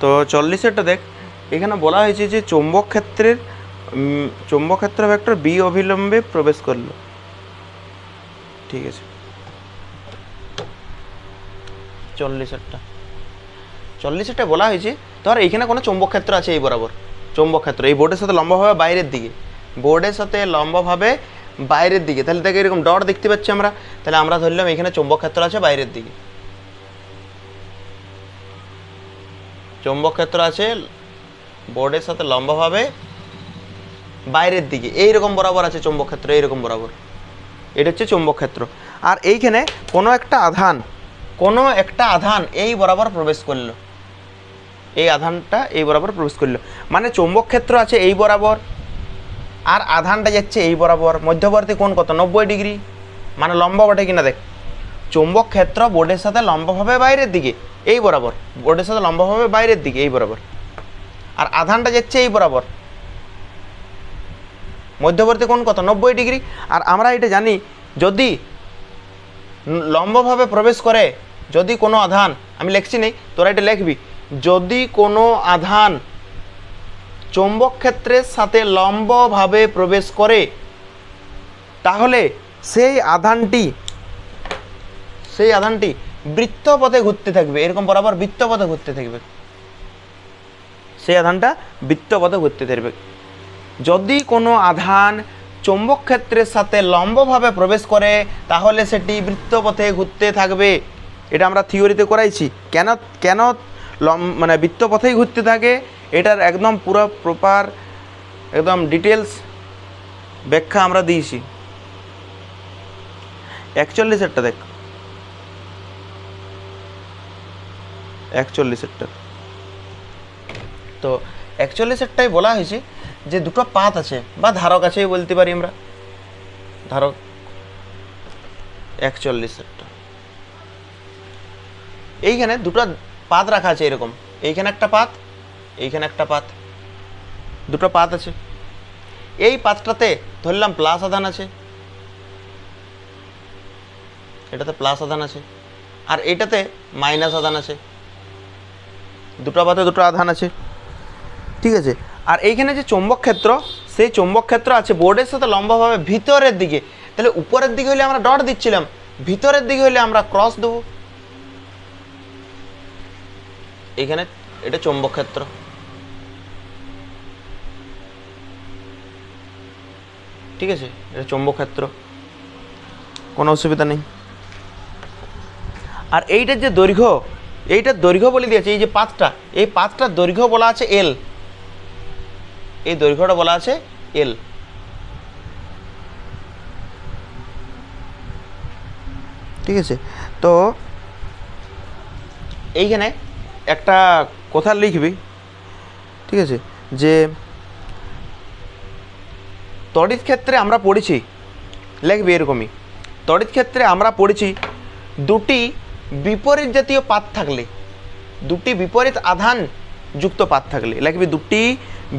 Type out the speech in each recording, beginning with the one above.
তো 40-এরটা দেখ, এখানে বলা হয়েছে যে চৌম্বক ক্ষেত্রের ভেক্টর বি অবিলম্বে প্রবেশ করলো। ঠিক আছে, 40-এরটা বলা হয়েছে ধর এইখানে কোনো চৌম্বক ক্ষেত্র আছে এই বরাবর, চৌম্বক ক্ষেত্র এই বোর্ডের সাথে লম্বভাবে বাইরের দিকে, তাহলে দেখে এরকম ডট দেখতে পাচ্ছি আমরা, তাহলে আমরা ধরলাম এখানে চৌম্বক ক্ষেত্র আছে বাইরের দিকে, চৌম্বক ক্ষেত্র আছে বোর্ডের সাথে লম্বভাবে বাইরের দিকে, এইরকম বরাবর আছে চৌম্বক ক্ষেত্র, এইরকম বরাবর, এটা হচ্ছে চৌম্বক ক্ষেত্র। আর এইখানে কোনো একটা আধান এই বরাবর প্রবেশ করলো, এই আধানটা এই বরাবর প্রবেশ করলো, মানে চৌম্বক ক্ষেত্র আছে এই বরাবর আর আধানটা যাচ্ছে এই বরাবর, মধ্যবর্তী কোণ কত 90 ডিগ্রি, মানে লম্ব বটে কিনা দেখ, চৌম্বক ক্ষেত্র বোর্ডের সাথে লম্বভাবে বাইরের দিকে এই বরাবর, বোর্ডের সাথে লম্বভাবে বাইরের দিকে এই বরাবর, আর আধানটা যাচ্ছে এই বরাবর, মধ্যবর্তী কোণ কত 90 ডিগ্রি। আর আমরা এটা জানি যদি লম্বভাবে প্রবেশ করে, যদি কোনো আধান, আমি লিখছি নেই তোরা এটা লিখবি, যদি কোনো আধান চৌম্বক ক্ষেত্রের সাথে লম্বভাবে প্রবেশ করে তাহলে সেই আধানটি বৃত্তপথে ঘুরতে থাকবে, এরকম বরাবর বৃত্তপথে ঘুরতে থাকবে, সেই আধানটা বৃত্তপথে ঘুরতে থাকবে। যদি কোনো আধান চৌম্বক ক্ষেত্রের সাথে লম্বভাবে প্রবেশ করে তাহলে সেটি বৃত্তপথে ঘুরতে থাকবে, এটা আমরা থিওরিতে করাইছি। কেন মানে বৃত্তপথেই ঘুরতে থাকে, এটার একদম পুরো প্রপার একদম ডিটেলস ব্যাখ্যা আমরা দিয়েছি। 41-এরটা দেখ, 41-এরটা, তো 41-এরটাই বলা হয়েছে যে দুটো পাত আছে বা ধারক আছে বলতে পারি আমরা, ধারক 41-এরটা, এইখানে দুটো পাত রাখা আছে এরকম, এইখানে একটা পাত, এইখানে একটা পাত, দুটো পাত আছে, এই পাতটাতে ধরলাম প্লাস আধান আছে, এটাতে প্লাস আধান আছে, আর এইটাতে মাইনাস আধান আছে, দুটো পাতে দুটো আধান আছে, ঠিক আছে। আর এইখানে যে চৌম্বক ক্ষেত্র, সেই চৌম্বক ক্ষেত্র আছে বোর্ডের সাথে লম্বভাবে ভিতরের দিকে, তাহলে উপরের দিকে হলে আমরা ডট দিচ্ছিলাম, ভিতরের দিকে হলে আমরা ক্রস দেবো, এইখানে এটা চৌম্বক ক্ষেত্র, ঠিক আছে, এটা চৌম্বক ক্ষেত্র, কোনো অসুবিধা নেই। আর এইটার যে দৈর্ঘ্য, এইটার দৈর্ঘ্য বলে দিয়েছে, এই যে পাতটা, এই পাতটার দৈর্ঘ্য বলা আছে এল, এই দৈর্ঘ্যটা বলা আছে এল, ঠিক আছে। তো এইখানে একটা কথা লিখবি, ঠিক আছে, যে তড়িৎ ক্ষেত্রে আমরা পড়েছি, লিখবি এরকমই, তড়িৎ ক্ষেত্রে আমরা পড়েছি দুটি বিপরীত জাতীয় পাত থাকলে, দুটি বিপরীত আধান যুক্ত পাত থাকলে, লিখবি দুটি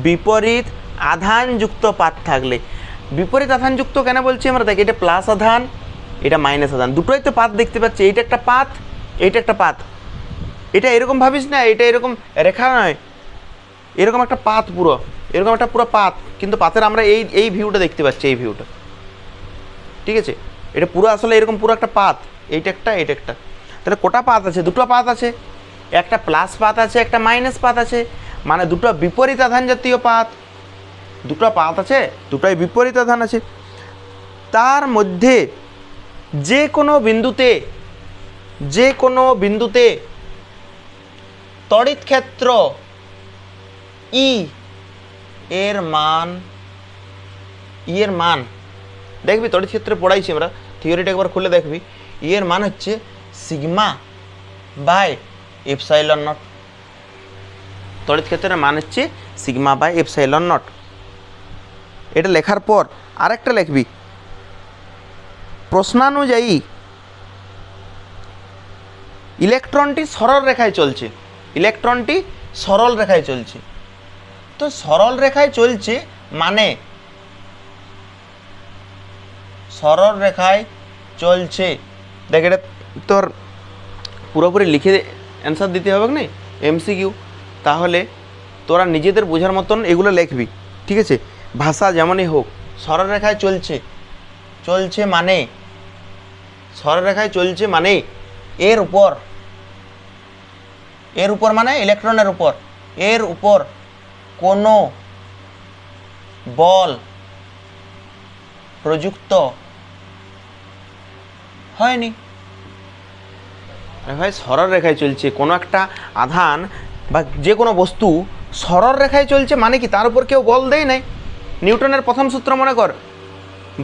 বিপরীত আধান যুক্ত পাত থাকলে। বিপরীত আধান যুক্ত কেন বলছি আমরা, দেখি এটা প্লাস আধান, এটা মাইনাস আধান, দুটোই তো পাত দেখতে পাচ্ছি, এইটা একটা পাত, এইটা একটা পাত, এটা এরকম ভাবিস না, এটা এরকম রেখা নয়, এরকম একটা পাত, পুরো এরকম একটা পুরো পাত, কিন্তু পাতের আমরা এই ভিউটা দেখতে পাচ্ছি, এই ভিউটা, ঠিক আছে, এটা পুরো আসলে এরকম পুরো একটা পাত, এইটা একটা, এটা একটা, তাহলে কোটা পাত আছে, দুটো পাত আছে, একটা প্লাস পাত আছে, একটা মাইনাস পাত আছে, মানে দুটো বিপরীত আধান জাতীয় পাত, দুটো পাত আছে, দুটোই বিপরীত আধান আছে, তার মধ্যে যে কোনো বিন্দুতে তড়িৎ ক্ষেত্র ই এর মান দেখবি, তড়িৎ ক্ষেত্রে পড়াইছি আমরা, থিওরিটা একবার খুলে দেখবি, ই এর মান হচ্ছে সিগমা বাই এপসাইলন নট, তড়িৎ ক্ষেত্রের মান হচ্ছে সিগমা বাই এপসাইলন নট। এটা লেখার পর আরেকটা লিখবি, প্রশ্নানুযায়ী ইলেকট্রনটি সরল রেখায় চলছে, ইলেকট্রনটি সরল রেখায় চলছে, তো সরল রেখায় চলছে মানে সরল রেখায় চলছে, দেখ এটা তোর পুরোপুরি লিখে অ্যান্সার দিতে হবে না, এমসিকিউ, তাহলে তোরা নিজেদের বোঝার মতন এগুলো লিখবি, ঠিক আছে। ভাষা যেমনই হোক, সরলরেখায় চলছে, চলছে মানে সরলরেখায় চলছে মানে এর উপর মানে ইলেকট্রনের উপর, এর উপর কোনো বল প্রযুক্ত হয়নি। ভাই সরল রেখায় চলছে কোনো একটা আধান বা যে কোনো বস্তু সরল রেখায় চলছে মানে কি তার উপর কেউ বল দেয় নাই। নিউটনের প্রথম সূত্র মনে কর,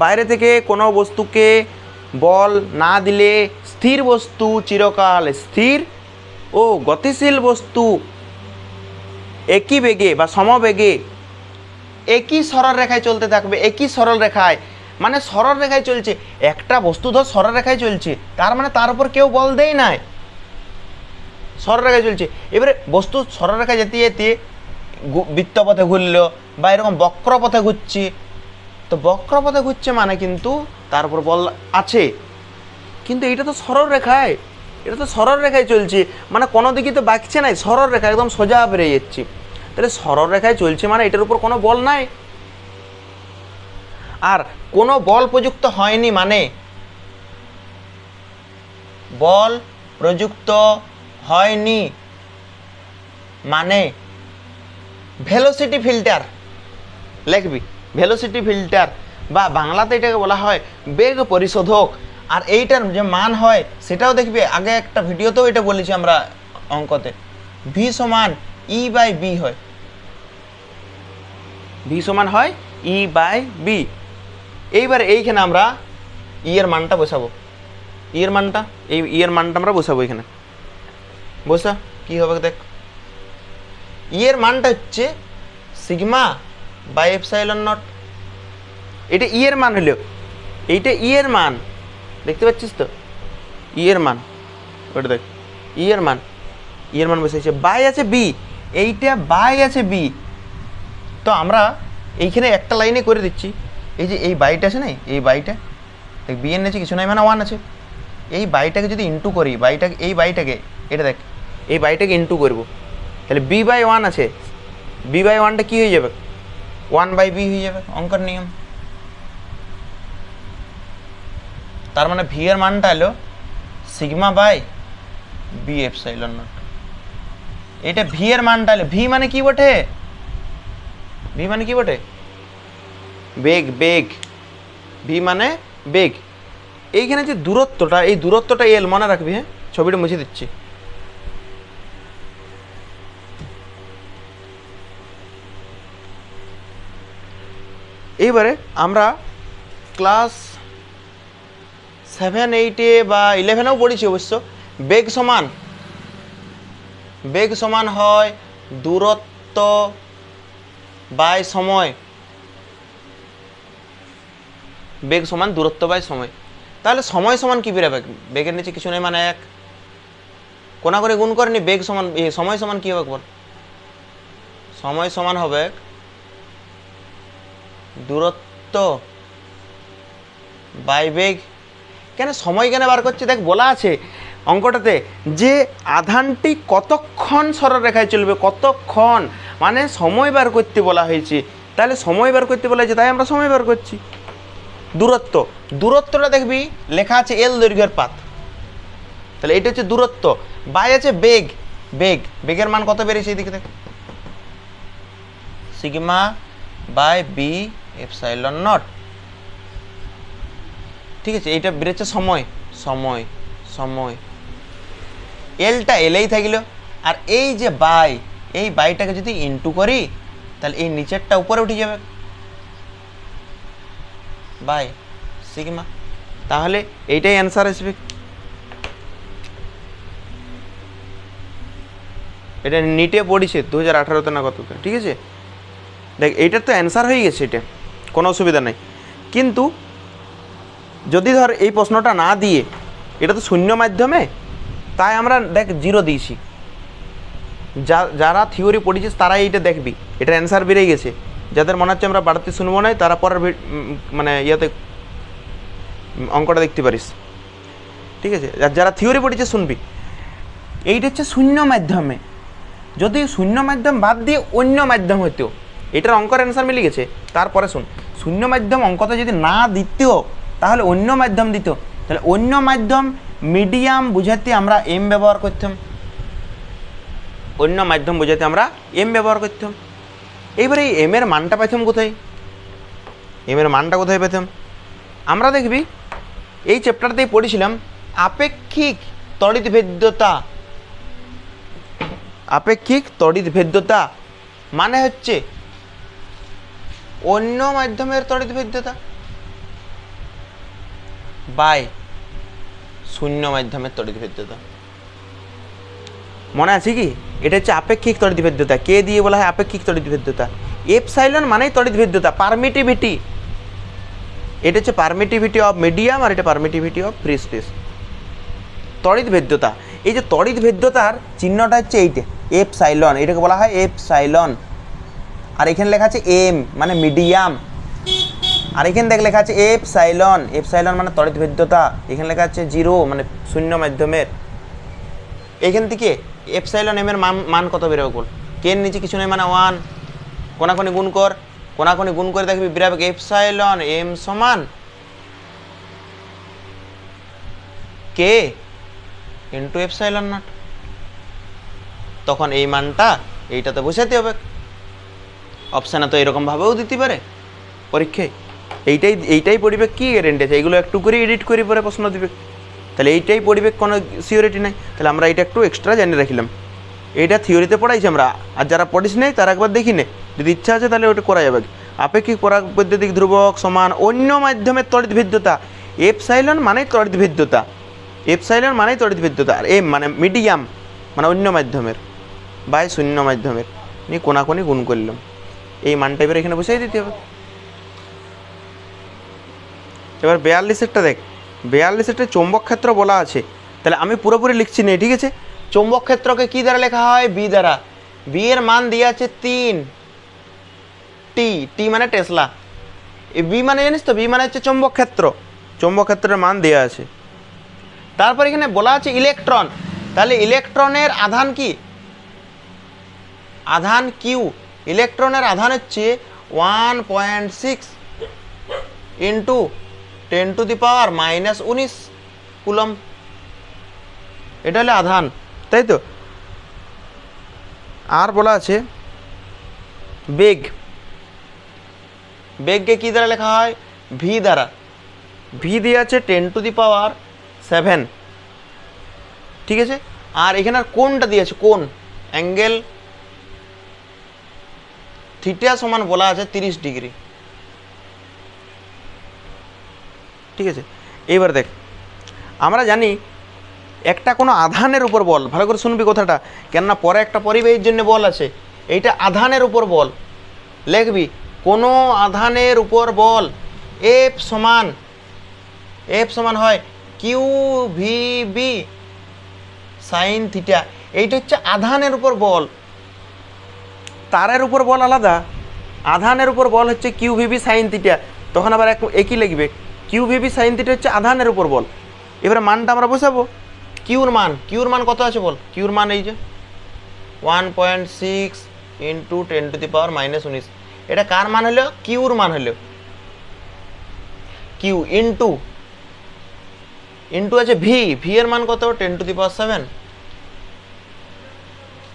বাইরে থেকে কোনো বস্তুকে বল না দিলে স্থির বস্তু চিরকাল স্থির ও গতিশীল বস্তু একই বেগে বা সমবেগে একই সরল রেখায় চলতে থাকবে। একই সরল রেখায় মানে সরল রেখায় চলছে, একটা বস্তু ধর সরল রেখায় চলছে, তার মানে তার উপর কেউ বল দেয় নাই, সরল রেখায় চলছে। এবারে বস্তু সরল রেখায় যেতে যেতে বৃত্তপথে ঘুরলো বা এরকম বক্রপথে ঘুরছে, তো বক্রপথে ঘুরছে মানে কিন্তু তার উপর বল আছে। কিন্তু এটা তো সরল রেখায়, এটা তো সরল রেখায় চলছে, মানে কোনো দিকে তো বাঁকছে নাই, সরল রেখা একদম সোজা বেরিয়ে যাচ্ছে। তাহলে সরল রেখায় চলছে মানে এটার উপর কোনো বল নাই। আর কোনো বল প্রযুক্ত হয়নি মানে, বল প্রযুক্ত হয়নি মানে ভেলোসিটি ফিল্টার লিখবি। ভেলোসিটি ফিল্টার বা বাংলাতে এটাকে বলা হয় বেগ পরিশোধক। আর এইটার যে মান হয় সেটাও দেখবি, আগে একটা ভিডিওতেও এটা বলেছি আমরা অঙ্কতে, ভি সমান ই বাই বি হয়, ভি সমান হয় ই বাই বি। এইবার এইখানে আমরা ই এর মানটা বসাবো, ই এর মানটা, এই ই এর মানটা আমরা বসাবো এখানে। বসা কি হবে দেখ, ই এর মানটা হচ্ছে সিগমা বাই এপসাইলন নট। এটা ই এর মান হলো, এইটা ই এর মান, দেখতে পাচ্ছিস তো ই এর মান, ওটা দেখ ই এর মান, ই এর মান বসেছে, বাই আছে বি, এইটা বাই আছে বি। তো আমরা এইখানে একটা লাইনে করে দিচ্ছি, এই যে এই বাইটা আছে না, এই বাইটা দেখ বি এর নিচে কিছু নাই মানে ওয়ান আছে, এই বাইটাকে যদি ইন্টু করি, বাইটাকে এই বাইটাকে, এটা দেখ এই বাইটাকে ইন্টু করবো, তাহলে বি বাই ওয়ান আছে, বি বাই ওয়ানটা কী হয়ে যাবে, ওয়ান বাই বি হয়ে যাবে অঙ্কের নিয়ম। তার মানে ভি এর মানটা হলো sigma by B epsilon naught. এটা ভি এর মানটা হলো, ভি মানে কি বটে, ভি মানে কি বটে, বেগ, বেগ, ভি মানে বেগ। এইখানে যে দূরত্বটা, এই দূরত্বটা এল মনে রাখবি, হ্যাঁ ছবিটা মুছে দিচ্ছি। এইবারে আমরা ক্লাস 7, 8 বা 11-এও পড়েছি অবশ্য, বেগ সমান হয় দূরত্ব বাই সময়, বেগ সমান দূরত্ব বাই সময়। তাহলে সময় সমান কি বেরোবে, বেগের নিচে কিছু নেই মানে এক, কোনা করে গুণ করেনি, বেগ সমান সময় সমান কি হবে বল, সময় সমান হবে দূরত্ব বাই বেগ। কেন সময় কেন বার করছে, দেখ বলা আছে অঙ্কটাতে যে আধানটি কতক্ষণ সরল রেখায় চলবে, কতক্ষণ মানে সময় বার করতে বলা হয়েছে, তাহলে সময় বার করতে বলা হয়েছে তাই আমরা সময় বার করছি। দূরত্ব, দূরত্বটা দেখবি লেখা আছে এল দৈর্ঘ্যের পাত, তাহলে এটা হচ্ছে দূরত্ব, বাই আছে বেগ, বেগ, বেগের মান কত বেরিয়েছে এদিকে দেখ, sigma by B epsilon naught, ঠিক আছে। এইটা বেরোচ্ছে সময়, সময়, সময়, এলটা এলেই থাকলো। আর এই যে বাই, এই বাইটাকে যদি ইন্টু করি তাহলে এই নিচেরটা উপরে উঠে যাবে, বাই সিগমা, তাহলে এইটাই অ্যান্সার আসবে। এটা নিটে পড়েছে 2018-তে না কততে, ঠিক আছে। দেখ এইটার তো অ্যান্সার হয়ে গেছে, এটা কোনো অসুবিধা নেই। কিন্তু যদি ধর এই প্রশ্নটা না দিয়ে, এটা তো শূন্য মাধ্যমে, তাই আমরা দেখ 0 দিয়েছি। যারা থিওরি পড়েছিস তারাই এইটা দেখবি, এটার অ্যান্সার বেরিয়ে গেছে। যাদের মনে হচ্ছে আমরা বাড়তি শুনবো না, তারা পরের মানে ইয়াতে অঙ্কটা দেখতে পারিস, ঠিক আছে। আর যারা থিওরি পড়েছে শুনবি, এইটা হচ্ছে শূন্য মাধ্যমে, যদি শূন্য মাধ্যম বাদ দিয়ে অন্য মাধ্যম হইতো, এটার অঙ্কের অ্যান্সার মিলে গেছে। তারপরে শুন, শূন্য মাধ্যম অঙ্কটা যদি না দিত তাহলে অন্য মাধ্যম দিত, তাহলে অন্য মাধ্যম মিডিয়াম বুঝাতে আমরা এম ব্যবহার করতাম, অন্য মাধ্যম বোঝাতে আমরা এম ব্যবহার করতাম। এইবারে এই এম এর মানটা পেতাম কোথায়, এম এর মানটা কোথায় পেতাম? আমরা দেখবি এই চ্যাপ্টারতেই পড়েছিলাম আপেক্ষিক তড়িৎ ভেদ্যতা। আপেক্ষিক তড়িৎ ভেদ্যতা মানে হচ্ছে অন্য মাধ্যমের তড়িৎ ভেদ্যতা বাই শূন্য মাধ্যমের তড়িৎ ভেদ্যতা। মনে আছে কি? এটা হচ্ছে আপেক্ষিক তড়িৎ ভেদ্যতা। কে দিয়ে বলা হয় আপেক্ষিক তড়িৎ ভেদ্যতা? এপসাইলন মানেই তড়িৎ ভেদ্যতা, পারমিটিভিটি। এটা হচ্ছে পারমিটিভিটি অফ মিডিয়াম আর এটা পারমিটিভিটি অফ ফ্রি স্পেস। তড়িৎ ভেদ্যতা, এই যে তড়িৎ ভেদ্যতার চিহ্নটা হচ্ছে এইটা এপসাইলন, এটাকে বলা হয় এপসাইলন। আর এখানে লেখা আছে এম মানে মিডিয়াম, আর এখানে দেখ লেখা আছে এপসাইলন, এপসাইলন মানে তড়িৎ ভেদ্যতা। এখানে লেখা আছে 0 মানে শূন্য মাধ্যমের। এখান থেকে এপসাইলন এম এর মান কত বেরোবে বল? কে এর নিচে কিছু নেই মানে 1, কোনাকুনি গুণ কর, কোনাকুনি গুণ করে দেখবি বেরোবে এপসাইলন এম সমান কে ইন্টু এপসাইলন নট। তখন এই মানটা এইটাতে বসাতে হবে। অপশানে তো এরকমভাবেও দিতে পারে পরীক্ষায়। এইটাই পড়িবে কি গ্যারেন্টি আছে? এইগুলো একটু করে এডিট করে পরে প্রশ্ন দিবে, তাহলে এইটাই পড়িবে, কোনো সিওরিটি নাই। তাহলে আমরা এটা একটু এক্সট্রা জানিয়ে রাখিলাম। এইটা থিওরিতে পড়াইছি আমরা, আর যারা পড়িস নেই তারা একবার দেখি নে, যদি ইচ্ছা আছে তাহলে ওটা করা যাবে। আপেক্ষিক পরাবৈদ্যুতিক ধ্রুবক সমান অন্য মাধ্যমের তড়িৎ ভেদ্যতা। এপসাইলন মানেই তড়িৎ ভেদ্যতা, এপসাইলন মানেই তড়িৎ ভেদ্যতা, আর এম মানে মিডিয়াম মানে অন্য মাধ্যমের বাই শূন্য মাধ্যমের নিয়ে কোনাকুনি গুণ করলাম। এই মানটা এবার এখানে বসিয়ে দিতে হবে। এবার 42-এরটা দেখ, 42-এরটা চৌম্বক ক্ষেত্র বলা আছে। তাহলে আমি পুরোপুরি লিখছি না, ঠিক আছে? চৌম্বক ক্ষেত্রকে কি দ্বারা লেখা হয়? বি দ্বারা। বি এর মান দিয়ে আছে 3, টি মানে টেসলা। এই বি মানে জানিস তো, বি মানে হচ্ছে চৌম্বক ক্ষেত্র, চৌম্বক ক্ষেত্রের মান দেওয়া আছে। তারপর এখানে বলা আছে ইলেকট্রন, তাহলে ইলেকট্রনের আধান কি? আধান কিউ। ইলেকট্রনের আধান হচ্ছে 1.6 ইন্টু 10⁻⁻⁻⁹ কুলম্ব। এটা হলো আধান, তাই তো? আর বলা আছে বেগ, বেগকে কি দ্বারা লেখা হয়? ভি দ্বারা। ভি দিয়ে আছে 10⁻7, ঠিক আছে? আর এখানে আর কোণটা দিয়েছে, কোণ অ্যাঙ্গেল থিটা সমান বলা আছে 30 ডিগ্রি, ঠিক আছে? এইবার দেখ, আমরা জানি একটা কোনো আধানের উপর বল, ভালো করে শুনবি কথাটা, কেননা পরে একটা পরিবাহীর জন্য বল আছে। এইটা আধানের উপর বল, লিখবি কোনো আধানের উপর বল এফ সমান হয় Q V B sine theta. এইটা হচ্ছে আধানের উপর বল। তারের উপর বল আলাদা, আধানের উপর বল হচ্ছে Q V B sine theta. তখন আবার একই লিখবে, Q V B sine theta হচ্ছে আধানের উপর বল। এবারে মানটা আমরা বসাবো। কিউর মান কত আছে বল? কিউর মান এই যে 1.6 ইন্টু 10⁻⁻⁹। এটা কার মান হলো? কিউর মান হলো। কিউ ইন্টু আছে ভি এর মান কত? 10⁻7।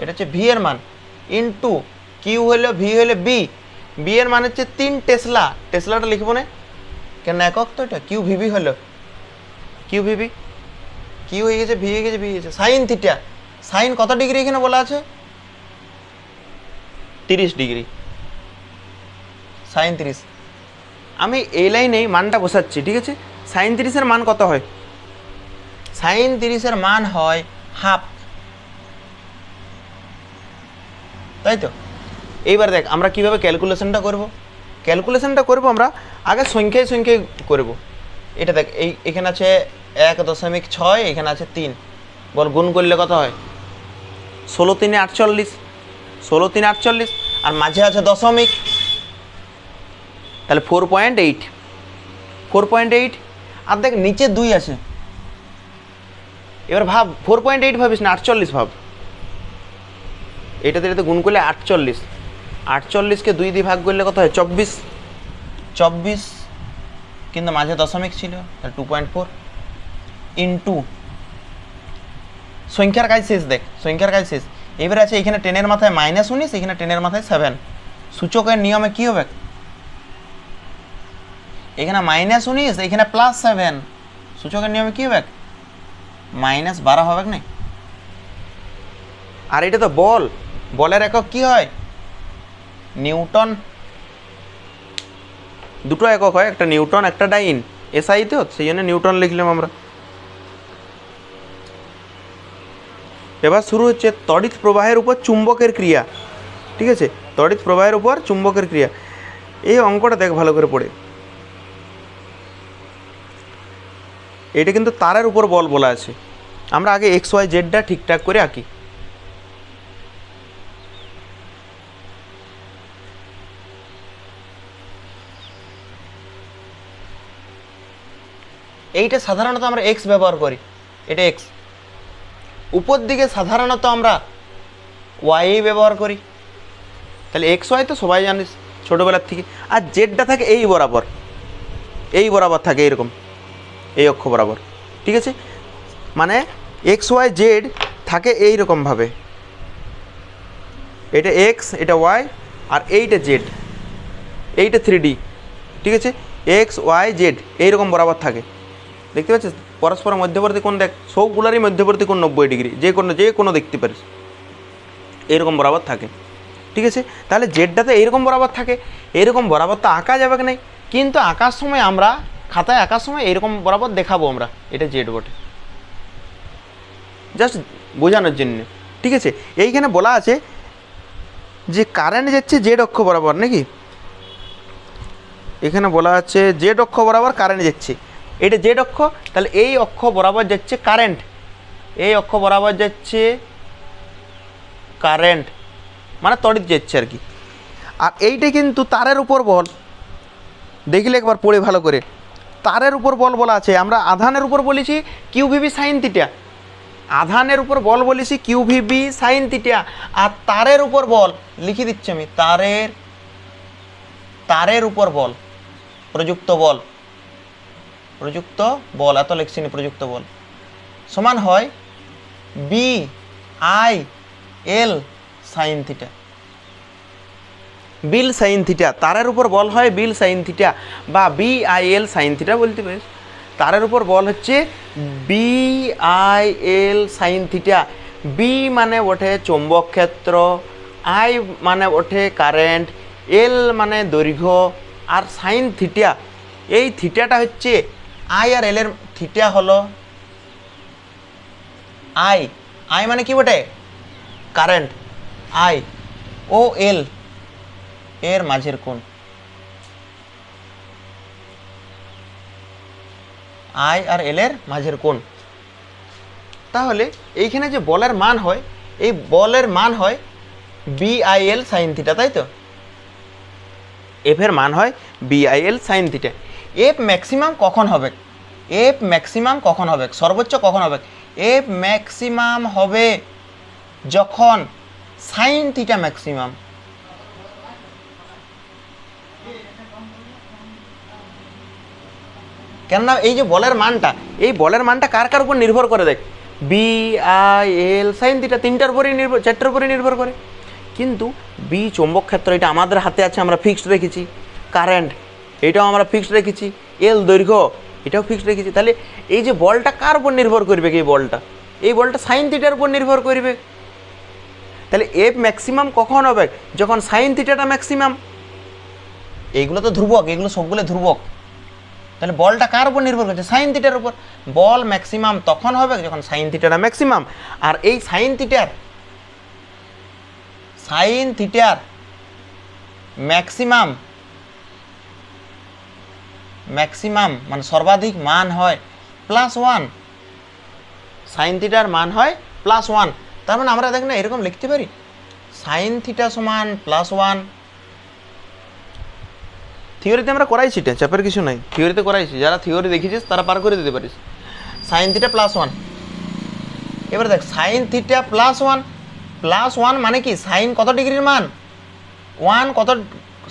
এটা হচ্ছে ভি এর মান ইন্টু কিউ হলো, ভি হলো বি এর মান হচ্ছে 3 টেসলা। টেসলাটা লিখবো না কেন, একক তো এটা। কিউ ভিবি হলো, কিউ ভিবি, কিউ হয়ে গেছে, ভি হয়ে গেছে, ভি হয়েছে সাইন থিটা। সাইন কত ডিগ্রি এখানে বলা আছে? 30 ডিগ্রি, সাইন 30। আমি এই লাইনেই মানটা বসাচ্ছি, ঠিক আছে? সাইন 30-এর মান কত হয়? সাইন 30-এর মান হয় হাফ, তাই তো? এইবার দেখ আমরা কিভাবে ক্যালকুলেশনটা করব। ক্যালকুলেশনটা করব আমরা আগে সংখ্যায় করব। এটা দেখ, এখানে আছে 1.6, এখানে আছে 3, বল গুণ করলে কত হয়? 16 3 48, 16 3 48, আর মাঝে আছে দশমিক, তাহলে 4.8। আর দেখ নিচে 2 আছে। এবার ভাব 4.8 ভাবিস না, 48 ভাব। এটাতে এটাতে গুণ করলে 48, 48কে 2 দিয়ে ভাগ করলে কত হয় 24, 24 কিন্তু মাঝে দশমিক ছিল, তাহলে 2.4 ইন্টু সংখ্যার কাজ শেষ। দেখ সংখ্যার কাজ শেষ। এবারে আছে এখানে 10-এর মাথায় -19, এখানে 10-এর মাথায় 7। সূচকের নিয়মে কি হবে, এখানে -19 এখানে +7, সূচকের নিয়মে কি হবে -12 হবে না। আর এটা তো বল, বলের একক কি হয় নিউটন, দুটো একক হয়, একটা নিউটন একটা ডাইন, এসআই তো সেই জন্য নিউটন লিখলাম আমরা। এবার শুরু হচ্ছে তড়িৎ প্রবাহের উপর চুম্বকের ক্রিয়া। ঠিক আছে, তড়িৎ প্রবাহের উপর চুম্বকের ক্রিয়া। এই অঙ্কটা দেখ ভালো করে পড়ে, এটা কিন্তু তারের উপর বল বলা আছে। আমরা আগে এক্স ওয়াই জেডটা ঠিকঠাক করে আঁকি। এইটা সাধারণত আমরা এক্স ব্যবহার করি, এটা এক্স। উপর দিকে সাধারণত আমরা ওয়াই ব্যবহার করি, তাহলে এক্স ওয়াই তো সবাই জানিস ছোটোবেলার থেকে। আর জেডটা থাকে এই বরাবর, এই বরাবর থাকে এরকম, এই অক্ষ বরাবর। ঠিক আছে, মানে এক্স ওয়াই জেড থাকে এইরকমভাবে, এটা এক্স এটা ওয়াই আর এইটা জেড, এইটা 3D। ঠিক আছে, এক্স ওয়াই জেড এইরকম বরাবর থাকে, দেখতে পাচ্ছিস পরস্পর মধ্যবর্তী কোণ। দেখ সবগুলারই মধ্যবর্তী কোণ 90 ডিগ্রি, যে কোনো দেখতে পারিস এরকম বরাবর থাকে। ঠিক আছে, তাহলে জেডটাতে এইরকম বরাবর থাকে, এইরকম বরাবর তো আঁকা যাবে না, কিন্তু আঁকার সময় আমরা খাতায় আঁকার সময় এইরকম বরাবর দেখাবো আমরা, এটা জেড বটে, জাস্ট বোঝানোর জন্য। ঠিক আছে, এইখানে বলা আছে যে কারেন্ট যাচ্ছে জেড অক্ষ বরাবর নাকি, এখানে বলা আছে জেড অক্ষ বরাবর কারেন্ট যাচ্ছে, এটা জেড অক্ষ, তাহলে এই অক্ষ বরাবর যাচ্ছে কারেন্ট, এই অক্ষ বরাবর যাচ্ছে কারেন্ট মানে তড়িৎ যাচ্ছে আর কি। আর এইটা কিন্তু তারের উপর বল, দেখলে একবার পড়ে ভালো করে, তারের উপর বল বলা আছে। আমরা আধানের উপর বলেছি কিউভিবি সাইন থিটা, আধানের উপর বল বলেছি কিউভিবি সাইন থিটা। আর তারের উপর বল লিখে দিচ্ছি আমি, তারের উপর বল প্রযুক্ত বল, প্রযুক্ত বল এত লিখছি না, প্রযুক্ত বল সমান হয় BIL সাইন থিটা, বিল সাইন থিটা। তারের উপর বল হয় বিল সাইন থিটা বা BIL সাইন থিটা বলতে পারিস। তারের উপর বল হচ্ছে BIL সাইন থিটা। বি মানে ওঠে চৌম্বক ক্ষেত্র, আই মানে ওঠে কারেন্ট, এল মানে দৈর্ঘ্য, আর সাইন থিটা, এই থিটাটা হচ্ছে আই আর এল এর থিটা হলো আই, আই মানে কি বটে কারেন্ট, আই ও এল এর মাঝের কোণ, আই আর এল এর মাঝের কোণ। তাহলে এইখানে যে বলের মান হয়, এই বলের মান হয় BIL সাইন থিটা, তাই তো এফ এর মান হয় BIL sine theta. F maximum কখন হবে, এফ ম্যাক্সিমাম কখন হবে, সর্বোচ্চ কখন হবে, এফ ম্যাক্সিমাম হবে যখন সাইন থিটা ম্যাক্সিমাম। কেননা এই যে বলের মানটা, এই বলের মানটা কার কার উপর নির্ভর করে, দেখ BIL সাইন থিটা তিনটার উপরেই নির্ভর, চারটার উপরেই নির্ভর করে। কিন্তু বি চৌম্বক ক্ষেত্র এটা আমাদের হাতে আছে, আমরা ফিক্সড রেখেছি, কারেন্ট এটাও আমরা ফিক্সড রেখেছি, এল দৈর্ঘ্য এটাও ফিক্সড রেখেছি। তাহলে এই যে বলটা কার উপর নির্ভর করবে, এই বলটা সাইন থিটার উপর নির্ভর করবে। তাহলে এফ ম্যাক্সিমাম কখন হবে, যখন সাইন থিটাটা ম্যাক্সিমাম। এইগুলো তো ধ্রুবক, এগুলো সবগুলো ধ্রুবক, তাহলে বলটা কার উপর নির্ভর করছে, সাইন থিটার উপর। বল ম্যাক্সিমাম তখন হবে যখন সাইন থিটাটা ম্যাক্সিমাম। আর এই সাইন থিটার ম্যাক্সিমাম মানে সর্বাধিক মান হয় +1, সাইন থিটার মান হয় +1। তার মানে আমরা দেখ না এরকম লিখতে পারি, সাইন থিটা সমান +1। থিওরিতে আমরা করাইছি, এটা চাপের কিছু নাই, থিওরিতে করাইছি, যারা থিওরি দেখেছিস তারা পার করে দিতে পারিস। সাইন থিটা +1, এবার দেখ সাইন থিটা +1 +1 মানে কি সাইন কত ডিগ্রির মান 1 কত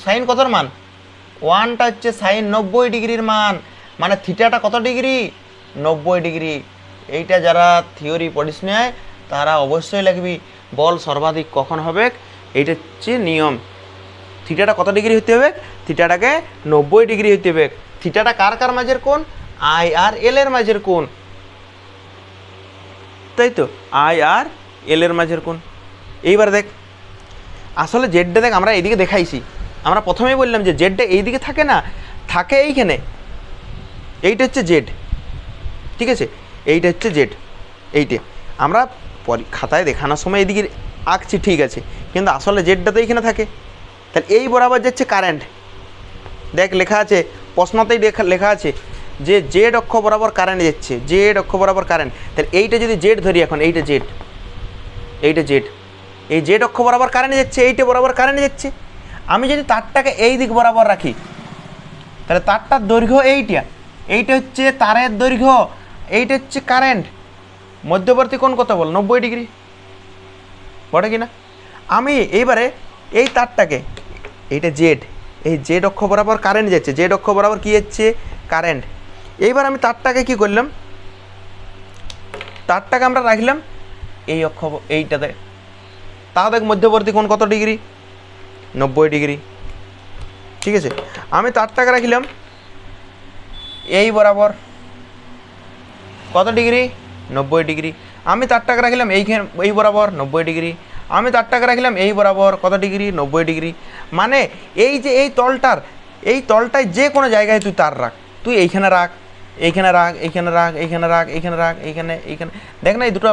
সাইন কতর মান 1টা হচ্ছে সাইন 90 ডিগ্রির মান মানে থিটাটা কত ডিগ্রি 90 ডিগ্রি। এইটা যারা থিওরি পড়িস নেয় তারা অবশ্যই লিখবি বল সর্বাধিক কখন হবে, এইটা হচ্ছে নিয়ম। থিটাটা কত ডিগ্রি হতে হবে, থিটাটাকে 90 ডিগ্রি হতে হবে। থিটাটা কার কার মাঝের কোণ, আই আর এল এর মাঝের কোণ, তাই তো, আই আর এল এর মাঝের কোণ। এইবার দেখ আসলে জেডটা দেখ আমরা এইদিকে দেখাইছি, আমরা প্রথমেই বললাম যে জেডটা এইদিকে থাকে না, থাকে এইখানে, এইটা হচ্ছে জেড, ঠিক আছে, এইটা হচ্ছে জেড। এইটা আমরা খাতায় দেখানোর সময় এইদিকে আঁকছি ঠিক আছে, কিন্তু আসলে জেডটা তো এইখানে থাকে। তাহলে এই বরাবর যাচ্ছে কারেন্ট, দেখ লেখা আছে প্রশ্নতেই লেখা আছে যে জেড অক্ষ বরাবর কারেন্ট যাচ্ছে, জেড অক্ষ বরাবর কারেন্ট। তাহলে এইটা যদি জেড ধরি এখন, এইটা জেড, এইটা জেড, এই জেড অক্ষ বরাবর কারেন্ট যাচ্ছে, এইটা বরাবর কারেন্ট যাচ্ছে। আমি যদি তারটাকে এই দিক বরাবর রাখি তাহলে তারটার দৈর্ঘ্য এইটা, এইটা হচ্ছে তারের দৈর্ঘ্য, এইটা হচ্ছে কারেন্ট, মধ্যবর্তী কোণ কত বল 90 ডিগ্রি, বটে কিনা। আমি এইবারে এই তারটাকে, এইটা জেড, এই জেড অক্ষ বরাবর কারেন্ট যাচ্ছে, জেড অক্ষ বরাবর কী যাচ্ছে কারেন্ট। এইবার আমি তারটাকে কি করলাম, তারটাকে আমরা রাখলাম এই অক্ষ, এইটাতে, তাও দেখ মধ্যবর্তী কোণ কত ডিগ্রি 90 ডিগ্রি, ঠিক আছে। আমি তারটাকে রাখলাম এই বরাবর কত ডিগ্রি 90 ডিগ্রি। আমি তারটাকে রাখলাম এইখানে এই বরাবর 90 ডিগ্রি। আমি তারটাকে রাখলাম এই বরাবর কত ডিগ্রি 90 ডিগ্রি। মানে এই যে এই তলটার, এই তলটায় যে কোনো জায়গায় তুই তার রাখ, তুই এইখানে রাখ, এইখানে রাখ, এইখানে রাখ, এইখানে রাখ, এইখানে রাখ, এইখানে, এইখানে, দেখ না এই দুটো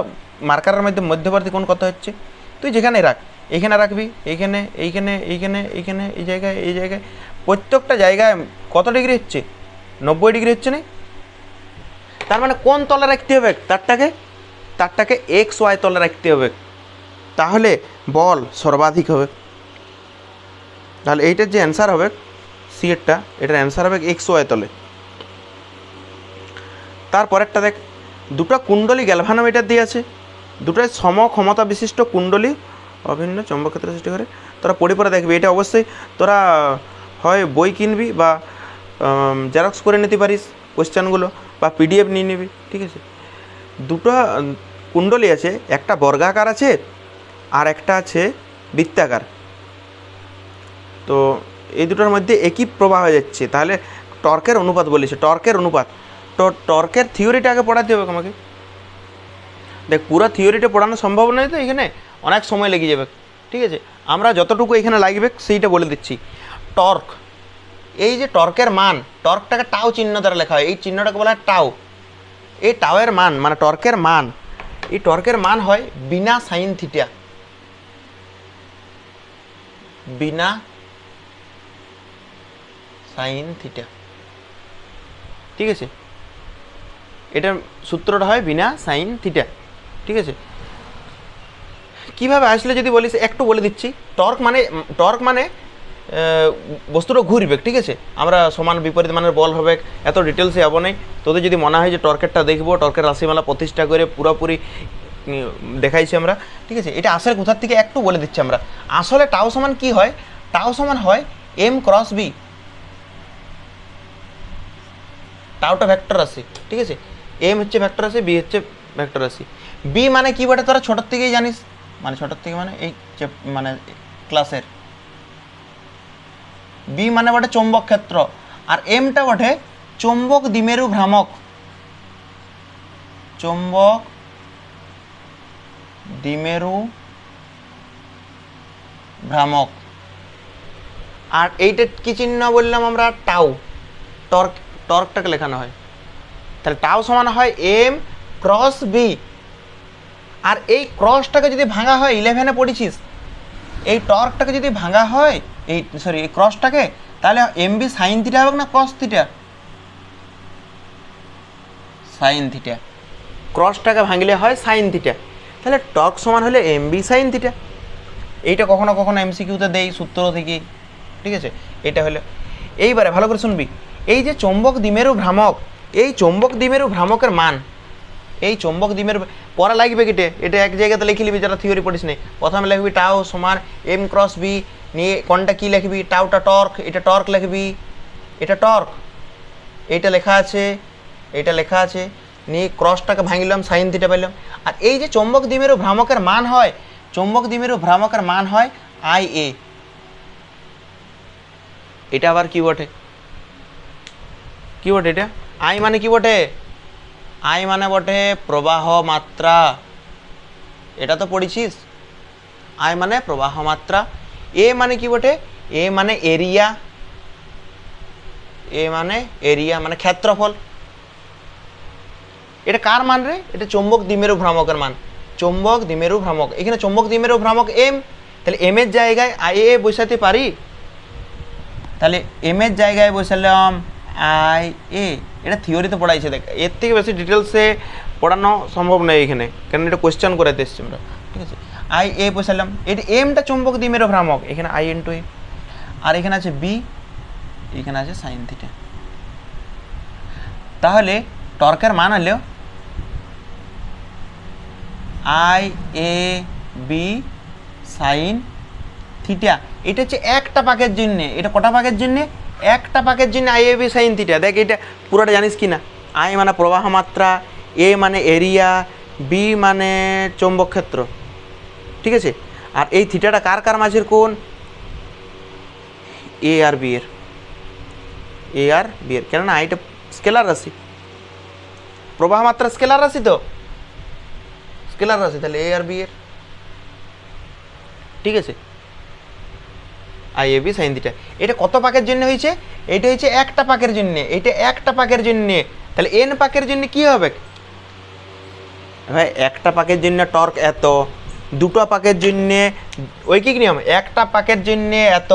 মার্কারের মধ্যে মধ্যবর্তী কোণ কত হচ্ছে, তুই যেখানে রাখ, এইখানে রাখবি, এইখানে, এইখানে, এইখানে, এইখানে, এই জায়গায়, এই জায়গায়, প্রত্যেকটা জায়গায় কত ডিগ্রি হচ্ছে 90 ডিগ্রি হচ্ছে না। তার মানে কোন তলে রাখতে হবে তারটাকে, তারটাকে এক্স ওয়াই তলে রাখতে হবে, তাহলে বল সর্বাধিক হবে। তাহলে এইটার যে অ্যান্সার হবে সি এরটা, এটার অ্যান্সার হবে এক্স ওয়াই তলে। তারপরেরটা দেখ, দুটো কুণ্ডলী গ্যালভানোমিটার দিয়ে আছে, দুটোই সম ক্ষমতা বিশিষ্ট কুণ্ডলী অভিন্ন চৌম্বক ক্ষেত্র সৃষ্টি করে। তোরা পড়ে পড়ে দেখবি, এটা অবশ্যই তোরা হয় বই কিনবি বা জেরক্স করে নিতে পারিস কোশ্চেনগুলো, বা পিডিএফ নিয়ে নিবি, ঠিক আছে। দুটো কুণ্ডলী আছে, একটা বর্গাকার আছে আর একটা আছে বৃত্তাকার। তো এই দুটোর মধ্যে একই প্রবাহ হয়ে যাচ্ছে, তাহলে টর্কের অনুপাত বলেছে, টর্কের অনুপাত। তো টর্কের থিওরিটা আগে পড়াতে হবে আমাকে। দেখ পুরো থিওরিটা পড়ানো সম্ভব নয়, তো এখানে অনেক সময় লেগে যাবে, ঠিক আছে। আমরা যতটুকু এখানে লাগবে সেইটা বলে দিচ্ছি। টর্ক, এই যে টর্কের মান, টর্কটাকে টাও চিহ্ন দ্বারা লেখা হয়, এই চিহ্নটাকে বলা হয় টাও। এই টাওয়ের মান মানে টর্কের মান, এই টর্কের মান হয় বিনা সাইন থিটা, বিনা সাইন থিটা, ঠিক আছে। এটার সূত্রটা হয় বিনা সাইন থিটা, ঠিক আছে। কীভাবে আসলে যদি বলিস একটু বলে দিচ্ছি। টর্ক মানে বস্তুটা ঘুরবে, ঠিক আছে। আমরা সমান বিপরীত মানের বল হবে, এত ডিটেলসে যাবো নাই। তোদের যদি মনে হয় যে টর্কেরটা দেখবো, টর্কের রাশিমালা প্রতিষ্ঠা করে পুরোপুরি দেখাইছি আমরা, ঠিক আছে। এটা আসলে কোথার থেকে একটু বলে দিচ্ছি আমরা। আসলে টাও সমান কি হয়, টাও সমান হয় এম ক্রস বি, টাওটা ভেক্টর রাশি, ঠিক আছে। এম হচ্ছে ভেক্টর রাশি, বি হচ্ছে ভেক্টর রাশি। বি মানে কি বটে তোরা ছোটোর থেকেই জানিস, মানে ছোটোর থেকে মানে এই মানে ক্লাসের, বি মানে বটে চৌম্বক ক্ষেত্র, আর এমটা বটে চৌম্বক দ্বিমেরু ভ্রামক, চৌম্বক দ্বিমেরু ভ্রামক। আর এইটা কি চিহ্ন বললাম আমরা, টাও, টর্ক, টর্কটাকে লেখানো হয়। তাহলে টাও সমান হয় এম ক্রস বি, আর এই ক্রসটাকে যদি ভাঙা হয়, 11-এ পড়েছিস, এই টর্কটাকে যদি ভাঙা হয়, এই ক্রসটাকে, তাহলে এম বি সাইন থিটা হবে না কস থিটা, সাইন থিটা। ক্রসটাকে ভাঙলে হয় সাইন থিটা, তাহলে টর্ক সমান হলে এম বি সাইন থিটা। এইটা কখনো কখনো এমসিকিউতে দেই সূত্র থেকে, ঠিক আছে। এটা হলো, এইবারে ভালো করে শুনবি, এই যে চৌম্বক দ্বিমেরু ভ্রামক, এই চৌম্বক দ্বিমেরু ভ্রামকের মান, এই চৌম্বক দ্বিমেরু পরে লাগবে কিটে, এটা এক জায়গাতে লিখে নিবি যারা থিওরি পড়িস নাই। প্রথমে লিখবি টাও সমান এম ক্রস বি, নিয়ে কোনটা কি লিখবি, টাউটা টর্ক, এটা টর্ক লিখবি, এটা টর্ক, এইটা লেখা আছে, এইটা লেখা আছে, নিয়ে ক্রসটাকে ভাঙলাম, সাইন থিটা পেলাম। আর এই যে চৌম্বক দ্বিমেরু ভ্রামকের মান হয়, চৌম্বক দ্বিমেরু ভ্রামকের মান হয় আই এ। এটা আবার কি বটে, কি বটে এটা, আই মানে কি বটে, আই মানে বটে প্রবাহ মাত্রা, এটা তো পড়েছিস। আই মানে প্রবাহ মাত্রা। এ মানে কি বটে, এ মানে এরিয়া, এ মানে এরিয়া মানে ক্ষেত্রফল। এটা কার মান রে, এটা চৌম্বক দ্বিমেরু ভ্রামকের মান, চৌম্বক দ্বিমেরু ভ্রামক। এখানে চৌম্বক দ্বিমেরু ভ্রামক এম, তাহলে এম এর জায়গায় আই এ বসাতে পারি, তাহলে এম এর জায়গায় বসালাম আই এ। এটা থিওরিতে পড়াইছে, দেখ এর থেকে বেশি ডিটেলসে পড়ানো সম্ভব নয় এখানে, কারণ এটা কোয়েশ্চেন করে এসছি আমরা, ঠিক আছে। আই এ বসালাম, এটা এমটা চৌম্বক দ্বিমেরু ভ্রামক, এখানে আই ইন্টু এ, আর এখানে আছে বি, এখানে আছে সাইন থিটা। তাহলে টর্কের মান হলো I A B sine theta. এটা হচ্ছে একটা পাকের জন্য, এটা কটা পাকের জন্য, একটা পাকের জন্য I A B sine theta. দেখ এটা পুরোটা জানিস কি না, আই মানে প্রবাহ মাত্রা, এ মানে এরিয়া, বি মানে চৌম্বক ক্ষেত্র, ঠিক আছে। আর এই থিটাটা কার কার মাঝের কোণ, এ আর বি এর, এ আর বি এর, কেননা আইটা স্কেলার রাশি, প্রবাহ মাত্রা স্কেলার রাশি, তো স্কেলার রাশি, তাহলে এ আর বি এর, ঠিক আছে। I A B sine theta, এটা কত পাকের জন্য হয়েছে, এটা হচ্ছে একটা পাকের জন্য, এটা একটা পাকের জন্য, তাহলে এন পাকের জন্য কি হবে ভাই, একটা পাকের জন্য টর্ক এত, দুটো পাকের জন্য ঐকিক নিয়ম, একটা পাকের জন্য এত,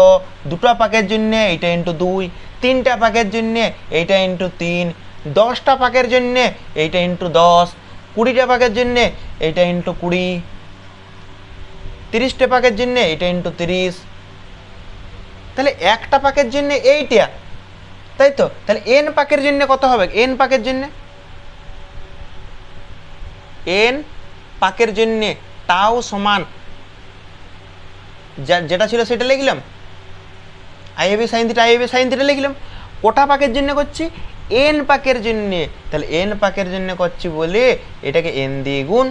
দুটো পাকের জন্য এইটা ইন্টু 2, তিনটা পাকের জন্য এইটা ইন্টু 3, 10টা পাকের জন্য এইটা ইন্টু 10, 20টা পাকের জন্য এইটা ইন্টু 20, 30টা পাকের জন্য এইটা ইন্টু 30। তাহলে একটা পাকের জন্য এইটা, তাই তো। তাহলে এন পাকের জন্য কত হবে, এন পাকের জন্য, এন পাকের জন্য টাও সমান যেটা ছিল সেটা লিখলাম, I A B sine theta, I A B sine theta লিখলাম। কোটা পাকের জন্য করছি, এন পাকের জন্য, তাহলে এন পাকের জন্য করছি বলে এটাকে এন দিয়ে গুণ।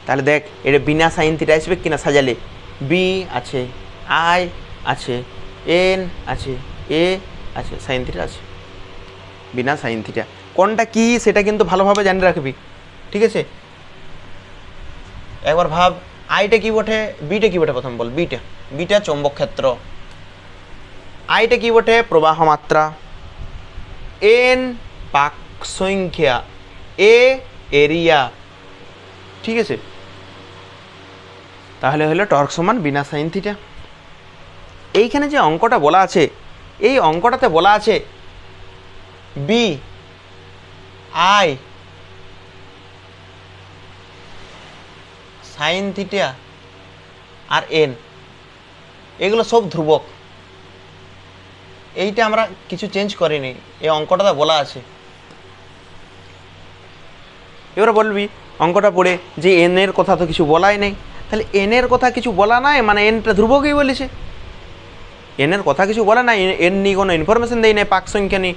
তাহলে দেখ এটা বিনা সাইন থিটা আসবে কিনা সাজালে, বি আছে, আই আছে, এন আছে, এ আছে, সাইন থিটা আছে, বিনা সাইন থিটা। কোনটা কি সেটা কিন্তু ভালোভাবে জানে রাখবি, ঠিক আছে। একবার ভাব, আইটা কি বটে, বিটা কি বটে, প্রথম বল বিটা, বিটা চৌম্বক ক্ষেত্র, আইটা কি বটে প্রবাহ মাত্রা, এন পাক সংখ্যা, এ এরিয়া, ঠিক আছে। তাহলে হলো টর্ক সমান বিনা সাইন থিটা। এইখানে যে অঙ্কটা বলা আছে, এই অঙ্কটাতে বলা আছে বি আই সাইন থিটা আর এন, এগুলো সব ধ্রুবক। এইটা আমরা কিছু চেঞ্জ করিনি, এই অঙ্কটাতে বলা আছে। এবার বলবি অঙ্কটা পড়ে যে এন এর কথা তো কিছু বলাই নেই, তাহলে এন এর কথা কিছু বলা নাই মানে এনটা ধ্রুবকই বলেছে, এন এর কথা কিছু বলা নাই, এন নিয়ে কোনো ইনফরমেশন দেয় নাই, পাক সংখ্যা নিয়ে,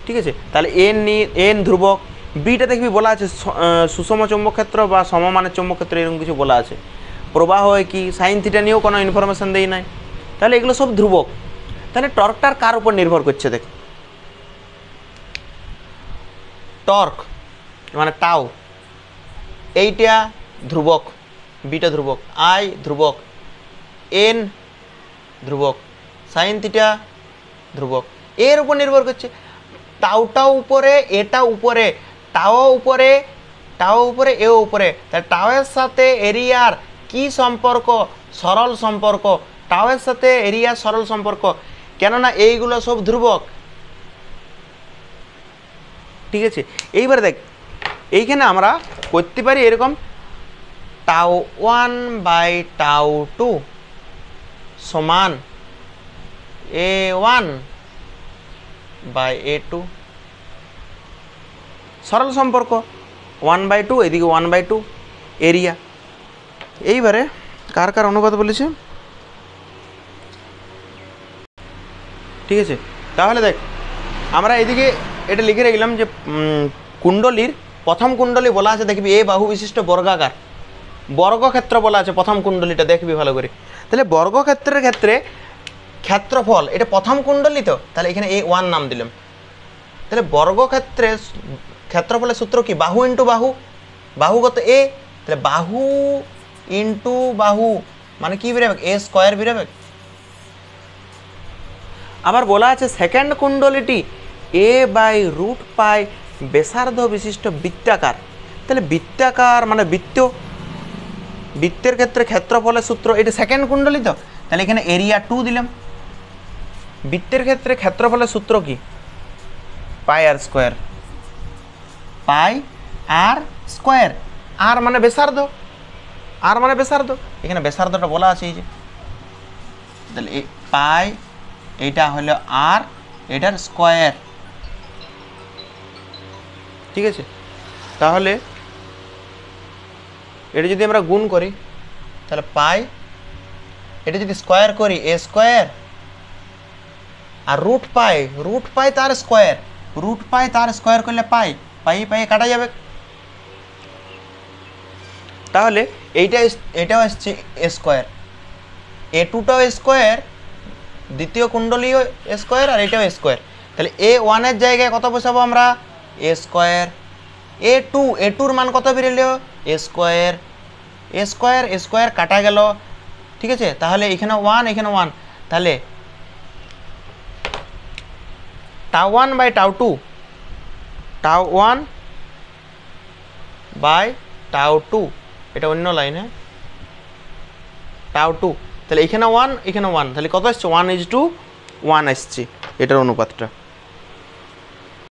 ঠিক আছে। তাহলে এন নিয়ে এন ধ্রুবক। বিটা দেখবি বলা আছে সুষম চৌম্বক ক্ষেত্র বা সমমানের চৌম্বক ক্ষেত্র, এরকম কিছু বলা আছে। প্রবাহ কি সাইন থিটা নিয়েও কোনো ইনফরমেশন দেয় নাই, তাহলে এগুলো সব ধ্রুবক। তাহলে টর্কটার কার উপর নির্ভর করছে দেখ, টর্ক মানে টাও, এইটা ধ্রুবক, বিটা ধ্রুবক, আই ধ্রুবক, এন ধ্রুবক, সাইন থিটা ধ্রুবক, এর উপর নির্ভর করছে। টাউটা উপরে, এটা উপরে, টাও উপরে, টাও উপরে, এ উপরে, তাহলে টাওয়ের সাথে এরিয়ার কি সম্পর্ক, সরল সম্পর্ক, টাওয়ের সাথে এরিয়ার সরল সম্পর্ক, কেননা এইগুলো সব ধ্রুবক, ঠিক আছে। এইবার দেখ এইখানে আমরা করতে পারি এরকম, টাও 1 বাই টাও 2 সমান A1 বাই A2, সরল সম্পর্ক। 1/2, এদিকে 1/2 এরিয়া। এইবারে কার কার অনুপাত বলেছে, ঠিক আছে। তাহলে দেখ আমরা এদিকে এটা লিখে রাখলাম যে কুণ্ডলীর প্রথম কুণ্ডলী বলা আছে, দেখবি এ বাহু বিশিষ্ট বর্গাকার বর্গক্ষেত্র বলা আছে প্রথম কুণ্ডলীটা, দেখবি ভালো করে। তাহলে বর্গক্ষেত্রের ক্ষেত্রে ক্ষেত্রফল এটা প্রথম কুণ্ডলী, তো তাহলে এখানে A1 নাম দিলাম। তাহলে বর্গক্ষেত্রে ক্ষেত্রফলের সূত্র কি, বাহু ইন্টু বাহু, বাহু কত এ, তাহলে বাহু ইন্টু বাহু মানে কি বেরোবে, এ স্কোয়ার বেরোবে। আবার বলা আছে সেকেন্ড কুণ্ডলীটি a/√π ব্যাসার্ধ বিশিষ্ট বৃত্তাকার। তাহলে বৃত্তাকার মানে বৃত্ত, বৃত্তের ক্ষেত্রে ক্ষেত্রফলের সূত্র, এটা সেকেন্ড কুণ্ডলী, তো তাহলে এখানে এরিয়া 2 দিলাম। বৃত্তের ক্ষেত্রে ক্ষেত্রফলের সূত্র কি, πr², πr², আর মানে ব্যাসার্ধ, আর মানে ব্যাসার্ধ, এখানে ব্যাসার্ধটা বলা আছে এই যে, তাহলে এই পাই এইটা হলো আর, এটার স্কোয়ার, ঠিক আছে। তাহলে এটা যদি আমরা গুণ করি তাহলে পাই, এটা যদি স্কোয়ার করি এ স্কোয়ার, আর √π তার স্কোয়ার, √π তার স্কোয়ার করলে পাই, পাই কাটা যাবে। তাহলে এটাও আসছে এ স্কোয়ার, A2টাও স্কোয়ার, দ্বিতীয় কুণ্ডলীয় স্কোয়ার, আর এটাও স্কোয়ার। তাহলে A1 এর জায়গায় কত বসাবো আমরা, এ স্কোয়ার। A2-এর মান কত বেরোলো, এ স্কোয়ার কাটা গেল, ঠিক আছে। তাহলে এখানে 1, এখানে 1, তাহলে τ1/τ2, τ1/τ2, এটা অন্য লাইন, হ্যাঁ, τ2, তাহলে এখানে 1, এখানে 1, তাহলে কত আসছে, 1:1 আসছে এটার অনুপাতটা।